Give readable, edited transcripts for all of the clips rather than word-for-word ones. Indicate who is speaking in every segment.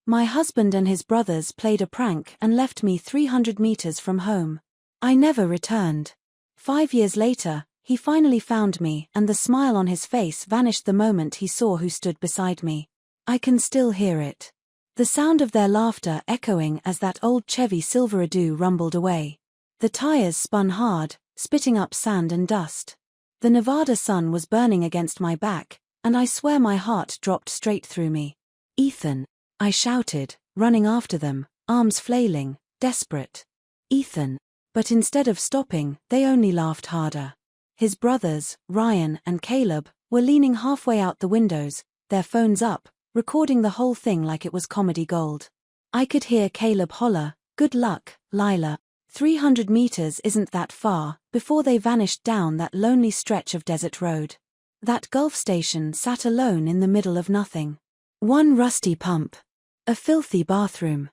Speaker 1: My husband and his brothers played a prank and left me 300 meters from home. I never returned. 5 years later, he finally found me, and the smile on his face vanished the moment he saw who stood beside me. I can still hear it. The sound of their laughter echoing as that old Chevy Silverado rumbled away. The tires spun hard, spitting up sand and dust. The Nevada sun was burning against my back, and I swear my heart dropped straight through me. "Ethan!" I shouted, running after them, arms flailing, desperate. "Ethan!" But instead of stopping, they only laughed harder. His brothers, Ryan and Caleb, were leaning halfway out the windows, their phones up, recording the whole thing like it was comedy gold. I could hear Caleb holler, "Good luck, Lila. 300 meters isn't that far," before they vanished down that lonely stretch of desert road. That Gulf station sat alone in the middle of nothing. One rusty pump. A filthy bathroom.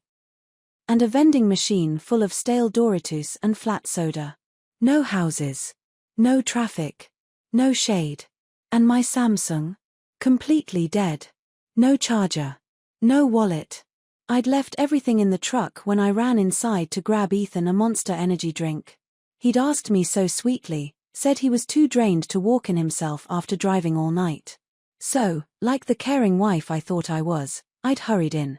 Speaker 1: And a vending machine full of stale Doritos and flat soda. No houses. No traffic. No shade. And my Samsung? Completely dead. No charger. No wallet. I'd left everything in the truck when I ran inside to grab Ethan a Monster energy drink. He'd asked me so sweetly, said he was too drained to walk in himself after driving all night. So, like the caring wife I thought I was, I'd hurried in.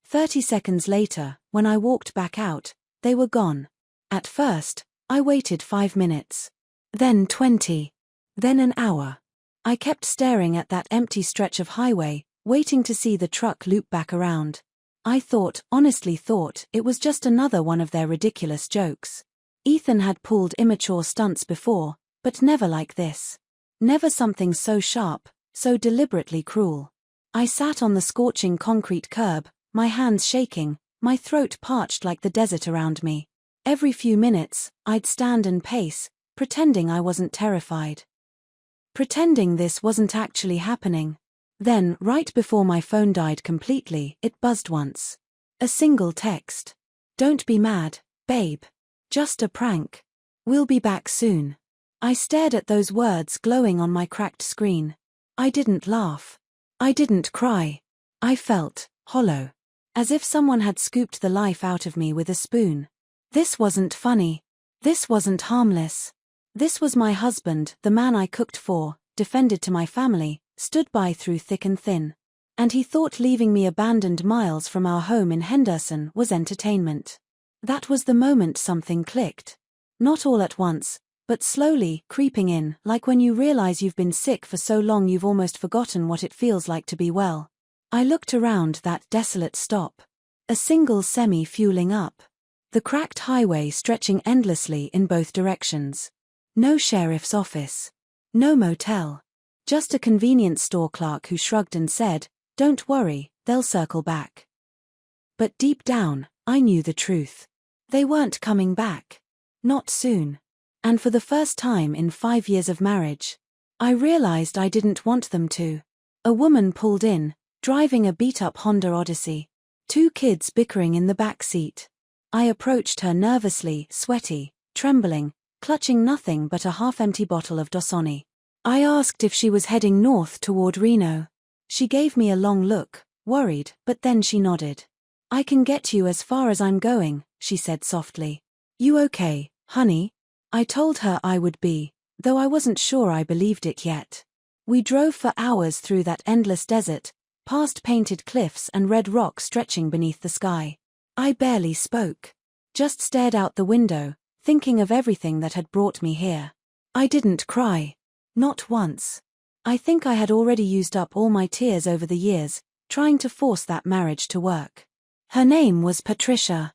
Speaker 1: 30 seconds later, when I walked back out, they were gone. At first, I waited 5 minutes. Then 20. Then an hour. I kept staring at that empty stretch of highway, waiting to see the truck loop back around. I honestly thought, it was just another one of their ridiculous jokes. Ethan had pulled immature stunts before, but never like this. Never something so sharp, so deliberately cruel. I sat on the scorching concrete curb, my hands shaking, my throat parched like the desert around me. Every few minutes, I'd stand and pace, pretending I wasn't terrified. Pretending this wasn't actually happening. Then, right before my phone died completely, it buzzed once. A single text. "Don't be mad, babe. Just a prank. We'll be back soon." I stared at those words glowing on my cracked screen. I didn't laugh. I didn't cry. I felt hollow. As if someone had scooped the life out of me with a spoon. This wasn't funny. This wasn't harmless. This was my husband, the man I cooked for, defended to my family, stood by through thick and thin. And he thought leaving me abandoned miles from our home in Henderson was entertainment. That was the moment something clicked. Not all at once, but slowly, creeping in, like when you realize you've been sick for so long you've almost forgotten what it feels like to be well. I looked around that desolate stop. A single semi fueling up. The cracked highway stretching endlessly in both directions. No sheriff's office. No motel. Just a convenience store clerk who shrugged and said, "Don't worry, they'll circle back." But deep down, I knew the truth. They weren't coming back. Not soon. And for the first time in 5 years of marriage, I realized I didn't want them to. A woman pulled in, driving a beat-up Honda Odyssey. 2 kids bickering in the back seat. I approached her nervously, sweaty, trembling, clutching nothing but a half-empty bottle of Dasani. I asked if she was heading north toward Reno. She gave me a long look, worried, but then she nodded. "I can get you as far as I'm going," she said softly. "You okay, honey?" I told her I would be, though I wasn't sure I believed it yet. We drove for hours through that endless desert, past painted cliffs and red rock stretching beneath the sky. I barely spoke. Just stared out the window, thinking of everything that had brought me here. I didn't cry. Not once. I think I had already used up all my tears over the years, trying to force that marriage to work. Her name was Patricia.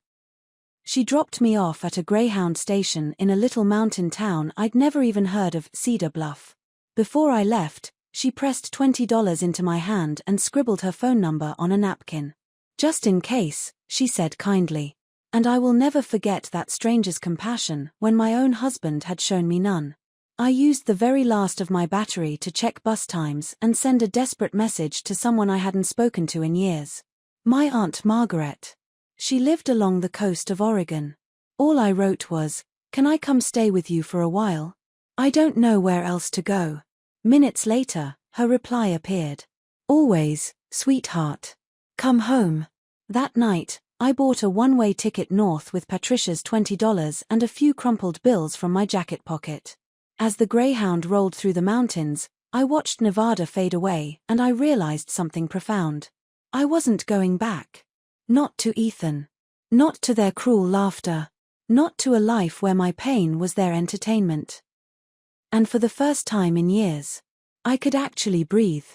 Speaker 1: She dropped me off at a Greyhound station in a little mountain town I'd never even heard of, Cedar Bluff. Before I left, she pressed $20 into my hand and scribbled her phone number on a napkin. "Just in case," she said kindly. And I will never forget that stranger's compassion when my own husband had shown me none. I used the very last of my battery to check bus times and send a desperate message to someone I hadn't spoken to in years. My Aunt Margaret. She lived along the coast of Oregon. All I wrote was, "Can I come stay with you for a while? I don't know where else to go." Minutes later, her reply appeared. "Always, sweetheart. Come home." That night, I bought a one-way ticket north with Patricia's $20 and a few crumpled bills from my jacket pocket. As the Greyhound rolled through the mountains, I watched Nevada fade away and I realized something profound. I wasn't going back. Not to Ethan. Not to their cruel laughter. Not to a life where my pain was their entertainment. And for the first time in years, I could actually breathe.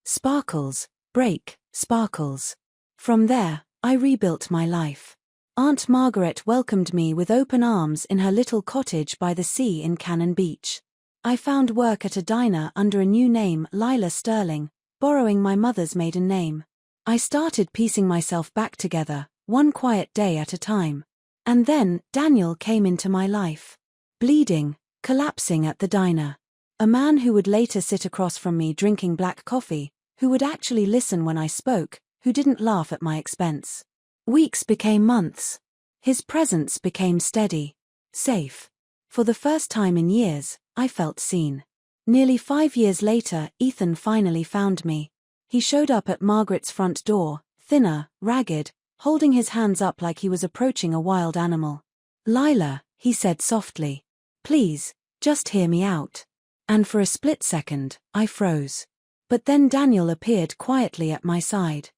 Speaker 1: Sparkles, break, sparkles. From there, I rebuilt my life. Aunt Margaret welcomed me with open arms in her little cottage by the sea in Cannon Beach. I found work at a diner under a new name, Lila Sterling, borrowing my mother's maiden name. I started piecing myself back together, one quiet day at a time. And then, Daniel came into my life. Bleeding, collapsing at the diner. A man who would later sit across from me drinking black coffee, who would actually listen when I spoke, who didn't laugh at my expense. Weeks became months. His presence became steady. Safe. For the first time in years, I felt seen. Nearly 5 years later, Ethan finally found me. He showed up at Margaret's front door, thinner, ragged, holding his hands up like he was approaching a wild animal. "Lila," he said softly. "Please, just hear me out." And for a split second, I froze. But then Daniel appeared quietly at my side.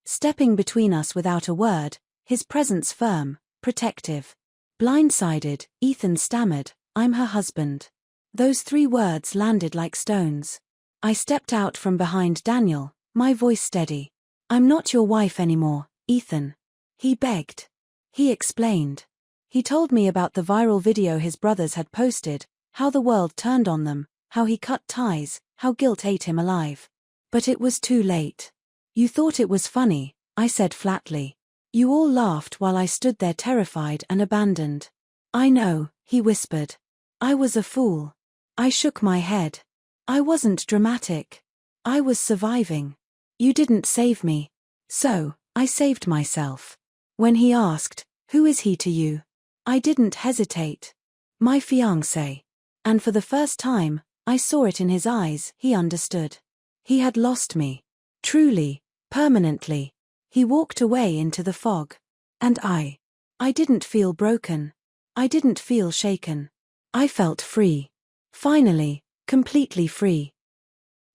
Speaker 1: Stepping between us without a word, his presence firm, protective. Blindsided, Ethan stammered, "I'm her husband." Those 3 words landed like stones. I stepped out from behind Daniel, my voice steady. "I'm not your wife anymore, Ethan." He begged. He explained. He told me about the viral video his brothers had posted, how the world turned on them, how he cut ties, how guilt ate him alive. But it was too late. "You thought it was funny," I said flatly. "You all laughed while I stood there terrified and abandoned." "I know," he whispered. "I was a fool." I shook my head. I wasn't dramatic. I was surviving. "You didn't save me." So, I saved myself. When he asked, "Who is he to you?" I didn't hesitate. "My fiancé." And for the first time, I saw it in his eyes, he understood. He had lost me. Truly, permanently. He walked away into the fog. And I didn't feel broken. I didn't feel shaken. I felt free. Finally, completely free.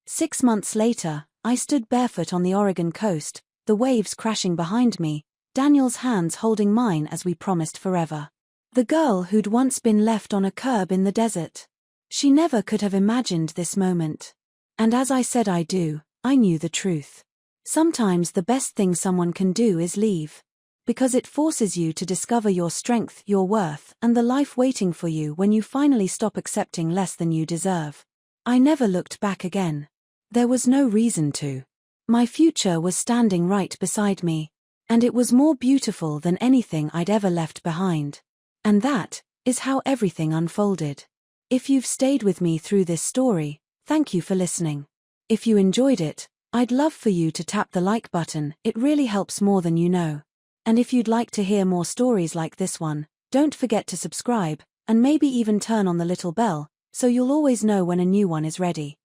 Speaker 1: 6 months later, I stood barefoot on the Oregon coast, the waves crashing behind me, Daniel's hands holding mine as we promised forever. The girl who'd once been left on a curb in the desert. She never could have imagined this moment. And as I said I do, I knew the truth. Sometimes the best thing someone can do is leave. Because it forces you to discover your strength, your worth, and the life waiting for you when you finally stop accepting less than you deserve. I never looked back again. There was no reason to. My future was standing right beside me. And it was more beautiful than anything I'd ever left behind. And that is how everything unfolded. If you've stayed with me through this story, thank you for listening. If you enjoyed it, I'd love for you to tap the like button, it really helps more than you know. And if you'd like to hear more stories like this one, don't forget to subscribe, and maybe even turn on the little bell, so you'll always know when a new one is ready.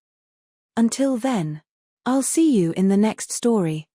Speaker 1: Until then, I'll see you in the next story.